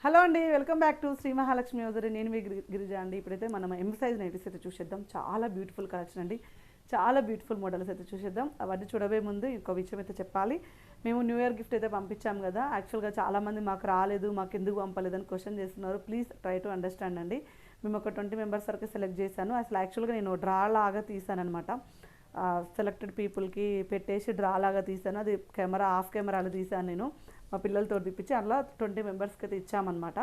Hello అండి, welcome back to Sri Mahalakshmi యోజరి. నేను మీ గిరిజ అండి. ఇప్పుడైతే మనం ఎం సైజ్ నైటీస్ అయితే చూసేద్దాం. చాలా బ్యూటిఫుల్ కలెక్షన్ అండి, చాలా బ్యూటిఫుల్ మోడల్స్ అయితే చూసేద్దాం. అవన్నీ చూడబోయే ముందు ఇంకో విషయం అయితే చెప్పాలి. మేము న్యూ ఇయర్ గిఫ్ట్ అయితే పంపించాం కదా. యాక్చువల్గా చాలామంది మాకు రాలేదు, మాకు ఎందుకు పంపలేదని క్వశ్చన్ చేస్తున్నారు. ప్లీజ్ ట్రై టు అండర్స్టాండ్ అండి. మేము ఒక 20 మెంబర్స్ వరకు సెలెక్ట్ చేశాను. అసలు యాక్చువల్గా నేను డ్రా లాగా తీసాను అనమాట. సెలెక్టెడ్ పీపుల్కి పెట్టేసి డ్రా లాగా తీసాను. అది ఆఫ్ కెమెరాలు తీసాను నేను, మా పిల్లలతో తిప్పించి అలా 20 మెంబర్స్కి అయితే ఇచ్చామన్నమాట.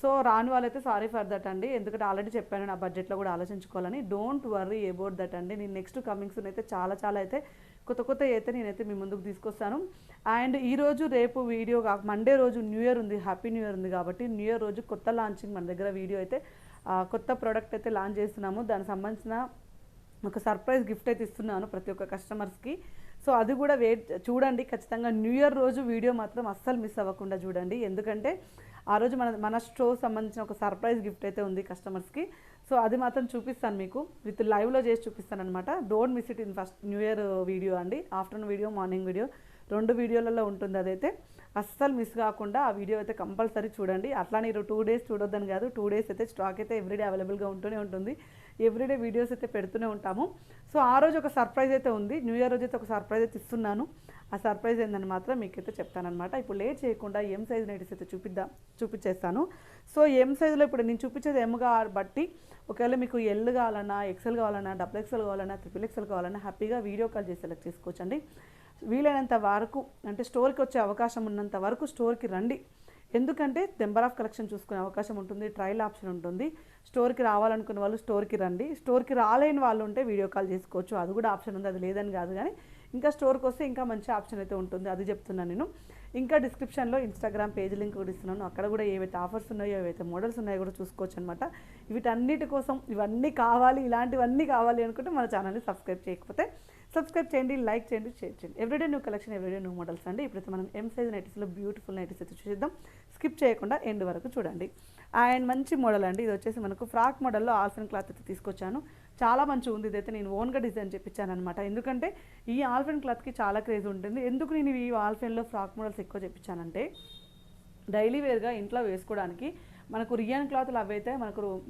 సో రాని వాళ్ళైతే సారీ ఫర్ దట్ అండి, ఎందుకంటే ఆల్రెడీ చెప్పాను నా బడ్జెట్లో కూడా ఆలోచించుకోవాలని. డోంట్ వర్రీ అబౌట్ దట్ అండి. నేను నెక్స్ట్ కమింగ్స్ అయితే చాలా అయితే కొత్త అయితే నేనైతే మీ ముందుకు తీసుకొస్తాను. అండ్ ఈరోజు రేపు వీడియో మండే రోజు న్యూ ఇయర్ ఉంది, హ్యాపీ న్యూ ఇయర్ ఉంది కాబట్టి న్యూ ఇయర్ రోజు కొత్త లాంచింగ్ మన దగ్గర వీడియో అయితే కొత్త ప్రోడక్ట్ అయితే లాంచ్ చేస్తున్నాము. దానికి సంబంధించిన ఒక సర్ప్రైజ్ గిఫ్ట్ అయితే ఇస్తున్నాను ప్రతి ఒక్క కస్టమర్స్కి. సో అది కూడా చూడండి ఖచ్చితంగా. న్యూ ఇయర్ రోజు వీడియో మాత్రం అస్సలు మిస్ అవ్వకుండా చూడండి, ఎందుకంటే ఆ రోజు మన స్టోర్ సంబంధించిన ఒక సర్ప్రైజ్ గిఫ్ట్ అయితే ఉంది కస్టమర్స్కి. సో అది మాత్రం చూపిస్తాను మీకు, విత్ లైవ్లో చేసి చూపిస్తాను అనమాట. Don't miss it in first new year video అండి. ఆఫ్టర్నూన్ వీడియో, మార్నింగ్ వీడియో, 2 వీడియోలలో ఉంటుంది. అదైతే అస్సలు మిస్ కాకుండా ఆ వీడియో అయితే కంపల్సరీ చూడండి. అట్లా మీరు 2 డేస్ చూడొద్దని కాదు, 2 డేస్ అయితే స్టాక్ అయితే ఎవ్రీడే అవైలబుల్గా ఉంటూనే ఉంటుంది. ఎవ్రీడే వీడియోస్ అయితే పెడుతూనే ఉంటాము. సో ఆ రోజు ఒక సర్ప్రైజ్ అయితే ఉంది, న్యూ ఇయర్ రోజు అయితే ఒక సర్ప్రైజ్ అయితే ఇస్తున్నాను. ఆ సర్ప్రైజ్ ఏందని మాత్రం మీకైతే చెప్తానమాట. ఇప్పుడు లేట్ చేయకుండా ఎం సైజ్ నైటీస్ అయితే చూపించేస్తాను. సో ఎం సైజులో ఇప్పుడు నేను చూపించేది ఎంగా బట్టి, ఒకవేళ మీకు ఎల్ కావాలన్నా, ఎక్సెల్ కావాలన్నా, XXL కావాలన్నా, XXL కావాలన్నా హ్యాపీగా వీడియో కాల్ చేసి సెలెక్ట్ చేసుకోవచ్చండి. వీలైనంత వరకు అంటే స్టోర్కి వచ్చే అవకాశం ఉన్నంత వరకు స్టోర్కి రండి, ఎందుకంటే నెంబర్ ఆఫ్ కలెక్షన్ చూసుకునే అవకాశం ఉంటుంది, ట్రయల్ ఆప్షన్ ఉంటుంది. స్టోర్కి రావాలనుకున్న వాళ్ళు స్టోర్కి రండి, స్టోర్కి రాలేని వాళ్ళు ఉంటే వీడియో కాల్ చేసుకోవచ్చు, అది కూడా ఆప్షన్ ఉంది. అది లేదని కాదు, కానీ ఇంకా స్టోర్కి వస్తే ఇంకా మంచి ఆప్షన్ అయితే ఉంటుంది, అది చెప్తున్నాను నేను. ఇంకా డిస్క్రిప్షన్లో ఇన్స్టాగ్రామ్ పేజ్ లింక్ కూడా ఇస్తున్నాను, అక్కడ కూడా ఏవైతే ఆఫర్స్ ఉన్నాయో, ఏవైతే మోడల్స్ ఉన్నాయో కూడా చూసుకోవచ్చు అనమాట. వీటన్నిటి కోసం ఇవన్నీ కావాలి, ఇలాంటివన్నీ కావాలి అనుకుంటే మన ఛానల్ని సబ్స్క్రైబ్ చేయకపోతే సబ్స్క్రైబ్ చేయండి, లైక్ చేయండి, షేర్ చేయండి. Everyday new collection, everyday new models అండి. ఇప్పుడైతే మనం ఎం సైజ్ నైటీస్లో బ్యూటిఫుల్ నైటీస్ అయితే చూద్దాం. స్కిప్ చేయకుండా ఎండ్ వరకు చూడండి. అండ్ మంచి మోడల్ అండి, ఇది వచ్చేసి మనకు ఫ్రాక్ మోడల్లో ఆల్ఫెన్ క్లాత్ అయితే తీసుకొచ్చాను. చాలా మంచిగా ఉంది. ఇదైతే నేను ఓన్గా డిజైన్ చేయించాను అనమాట, ఎందుకంటే ఈ ఆల్ఫెన్ క్లాత్కి చాలా క్రేజ్ ఉంటుంది. ఎందుకు నేను ఈ ఆల్ఫెన్లో ఫ్రాక్ మోడల్స్ ఎక్కువ చేయించానంటే, డైలీ వేర్గా ఇంట్లో వేసుకోవడానికి మనకు రియాన్ క్లాత్లు అవైతే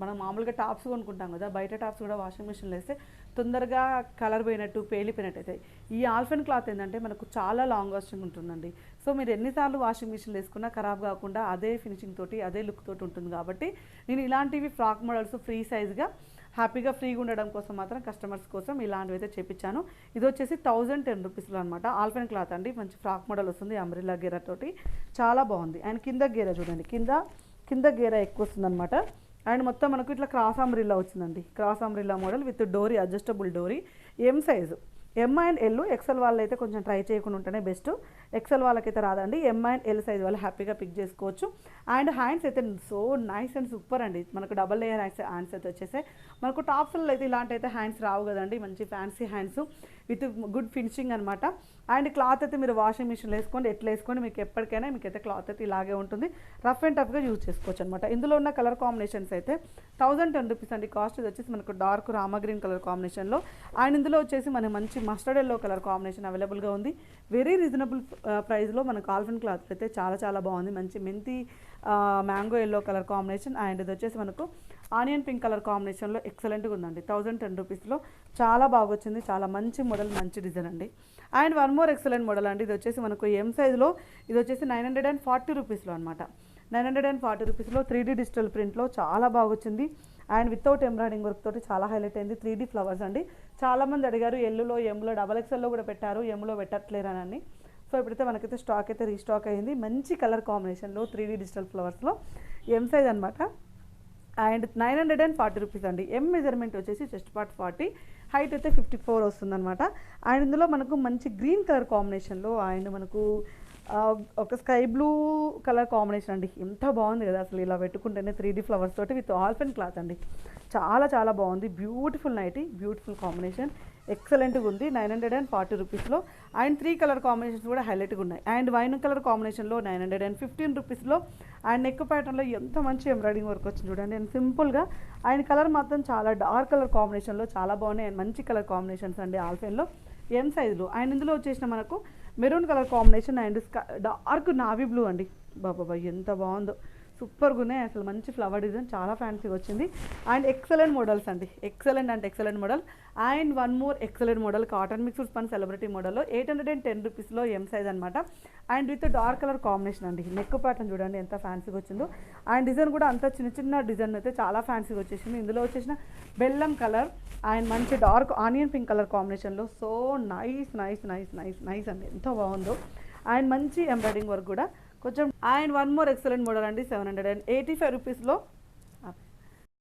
మనం మామూలుగా టాప్స్ కొనుక్కుంటాం కదా, బయట టాప్స్ కూడా వాషింగ్ మిషన్లో వేస్తే తొందరగా కలర్ పోయినట్టు, పేలిపోయినట్టు అవుతాయి. ఈ ఆల్ఫెన్ క్లాత్ ఏంటంటే మనకు చాలా లాంగ్ లాస్టింగ్ ఉంటుందండి. సో మీరు ఎన్నిసార్లు వాషింగ్ మిషన్లో వేసుకున్నా ఖరాబ్ కాకుండా అదే ఫినిషింగ్ తోటి, అదే లుక్ తోటి ఉంటుంది. కాబట్టి నేను ఇలాంటివి ఫ్రాక్ మోడల్స్ ఫ్రీ సైజ్గా హ్యాపీగా ఫ్రీగా ఉండడం కోసం మాత్రం కస్టమర్స్ కోసం ఇలాంటివి అయితే చేపించాను. ఇది వచ్చేసి 1010 రూపీస్లో అనమాట. ఆల్ఫెన్ క్లాత్ అండి, మంచి ఫ్రాక్ మోడల్ వస్తుంది, అంబ్రిల్లా గేరా తోటి చాలా బాగుంది. అండ్ కింద గేరా చూడండి, కింద గేరా ఎక్కువ వస్తుంది అనమాట. అండ్ మొత్తం మనకు ఇట్లా క్రాస్ అంబ్రిల్లా వచ్చిందండి, క్రాస్ అంబ్రిల్లా మోడల్ విత్ డోరీ, అడ్జస్టబుల్ డోరీ. M size, M and L. XL వాళ్ళు అయితే కొంచెం ట్రై చేయకుండా ఉంటేనే బెస్ట్, ఎక్సెల్ వాళ్ళకైతే రాదండి. ఎం అండ్ ఎల్ సైజ్ వాళ్ళు హ్యాపీగా పిక్ చేసుకోవచ్చు. అండ్ హ్యాండ్స్ అయితే సో నైస్ అండ్ సూపర్ అండి, మనకు డబల్ లేయర్ హ్యాండ్స్ అయితే వచ్చేసాయి. మనకు టాప్స్లో అయితే ఇలాంటి అయితే హ్యాండ్స్ రావు కదండి, మంచి fancy hands with good finishing అనమాట. అండ్ క్లాత్ అయితే మీరు వాషింగ్ మిషన్లో వేసుకోండి, ఎట్లా వేసుకోండి, మీకు ఎప్పటికైనా మీకైతే క్లాత్ అయితే ఇలాగే ఉంటుంది. రఫ్ అండ్ టఫ్గా యూజ్ చేసుకోవచ్చు అనమాట. ఇందులో ఉన్న కలర్ కాంబినేషన్స్ అయితే 1010 రూపీస్ అండి కాస్ట్. ఇది వచ్చేసి మనకు డార్క్ రామా గ్రీన్ కలర్ కాంబినేషన్లో. అండ్ ఇందులో వచ్చేసి మనకి మంచి మస్టర్డ్ ఎల్లో కలర్ కాంబినేషన్ అవైలబుల్గా ఉంది. వెరీ రీజనబుల్ ప్రైస్లో మనకు ఆల్ఫెన్ క్లాత్ అయితే చాలా బాగుంది. మంచి మెంతి mango yellow colour combination. And ఇది వచ్చేసి మనకు ఆనియన్ పింక్ కలర్ కాంబినేషన్లో ఎక్సలెంట్గా ఉందండి. 1010 రూపీస్లో చాలా బాగా వచ్చింది, చాలా మంచి మోడల్, మంచి డిజైన్ అండి. And one more excellent model అండి, ఇది వచ్చేసి మనకు ఎం సైజులో. ఇది వచ్చేసి 940 రూపీస్లో అనమాట. 940 రూపీస్లో 3D డిజిటల్ ప్రింట్లో చాలా బాగా వచ్చింది. అండ్ వితౌట్ ఎంబ్రాయిడింగ్ వర్క్ తోటి చాలా హైలైట్ అయింది. 3D ఫ్లవర్స్ అండి. చాలామంది అడిగారు ఎల్లులో, ఎంలో, XXLలో కూడా పెట్టారు, ఎంలో పెట్టట్లేరని. సో ఇప్పుడైతే మనకైతే స్టాక్ అయితే రీస్టాక్ అయింది. మంచి కలర్ కాంబినేషన్లో 3D డిజిటల్ ఫ్లవర్స్లో ఎం సైజ్ అనమాట. అండ్ 940 రూపీస్ అండి. ఎం మెజర్మెంట్ వచ్చేసి చెస్ట్ పార్ట్ 40, హైట్ అయితే 54 వస్తుందన్నమాట. అండ్ ఇందులో మనకు మంచి గ్రీన్ కలర్ కాంబినేషన్లో, అండ్ మనకు ఒక స్కై బ్లూ కలర్ కాంబినేషన్ అండి. ఎంత బాగుంది కదా అసలు, ఇలా పెట్టుకుంటేనే 3D ఫ్లవర్స్ తోటి విత్ ఆల్ఫెన్ క్లాత్ అండి. చాలా బాగుంది. బ్యూటిఫుల్ నైటీ, బ్యూటిఫుల్ కాంబినేషన్, ఎక్సలెంట్గా ఉంది. 940 రూపీస్లో. అండ్ 3 కలర్ కాంబినేషన్స్ కూడా హైలైట్గా ఉన్నాయి. అండ్ వైన్ కలర్ కాంబినేషన్లో 915 రూపీస్లో. అండ్ నెక్ ప్యాటర్న్లో ఎంత మంచి ఎంబ్రాయిడింగ్ వర్క్ వచ్చింది చూడండి. అండ్ సింపుల్గా, అండ్ కలర్ మాత్రం చాలా డార్క్ కలర్ కాంబినేషన్లో చాలా బాగున్నాయి. అండ్ మంచి కలర్ కాంబినేషన్స్ అండి ఆల్ఫెన్లో ఎం సైజులో. అండ్ ఇందులో వచ్చేసిన మనకు maroon colour combination and dark navy blue అండి. బాబా ఎంత బాగుందో, సూపర్గా ఉన్నాయి అసలు, మంచి ఫ్లవర్ డిజైన్, చాలా ఫ్యాన్సీగా వచ్చింది. అండ్ ఎక్సలెంట్ మోడల్స్ అండి, ఎక్సలెంట్ అంటే excellent model. And one more excellent model, cotton mixed spun celebrity మోడల్లో 810 రూపీస్లో ఎం సైజ్ అనమాట. And with dark colour combination అండి. నెక్ ప్యాటర్న్ చూడండి ఎంత ఫ్యాన్సీగా వచ్చిందో. అండ్ డిజైన్ కూడా అంత చిన్న చిన్న డిజైన్ అయితే చాలా ఫ్యాన్సీగా వచ్చేసింది. ఇందులో వచ్చేసిన బెల్లం కలర్ అండ్ మంచి డార్క్ ఆనియన్ పింక్ కలర్ కాంబినేషన్లో, so nice nice nice nice nice అండి, ఎంత బాగుందో. అండ్ మంచి ఎంబ్రాయిడింగ్ వర్క్ కూడా కొంచెం. And one more excellent model అండి, 785 రూపీస్లో,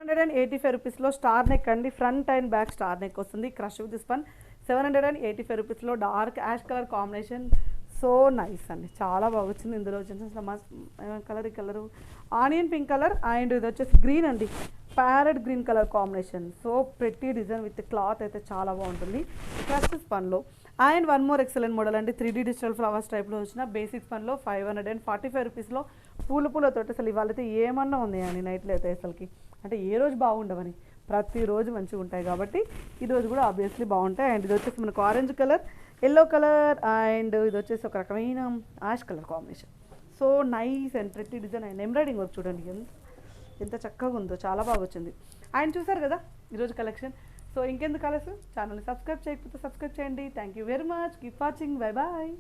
785 రూపీస్లో స్టార్ నెక్ అండి. Front and back star neck వస్తుంది, క్రష్ విత్ స్పన్. 785 రూపీస్లో dark ash colour combination, so nice అండి, చాలా బాగా వచ్చింది. ఇందులో వచ్చేసి కలర్, ఈ colour onion pink colour and ఇది వచ్చేసి గ్రీన్ అండి, parrot green colour combination. So pretty design with cloth అయితే చాలా బాగుంటుంది, క్రష్ స్పన్లో. And one more excellent model అండి, 3D డిజిటల్ ఫ్లవర్స్ టైప్లో వచ్చిన బేసిక్ పన్లో 545 రూపీస్లో పూలతో. అసలు ఇవాళైతే ఏమన్నా ఉన్నాయండి నైట్లో అయితే అసలుకి, అంటే ఏ రోజు బాగుండవని, ప్రతిరోజు మంచిగా ఉంటాయి కాబట్టి ఈరోజు కూడా ఆబ్వియస్లీ బాగుంటాయి. అండ్ ఇది వచ్చేసి మనకు orange colour, yellow colour and ఇది వచ్చేసి ఒక రకమైన ash colour combination. So nice and pretty design and embroiding work చూడండి ఎంత చక్కగా ఉందో, చాలా బాగా వచ్చింది. అండ్ చూసారు కదా ఈరోజు కలెక్షన్. సో ఇంకెందుకు ఆలస్యం, ఛానల్ని సబ్స్క్రైబ్ చేయకపోతే సబ్స్క్రైబ్ చేయండి. Thank you very much, keep watching, bye bye.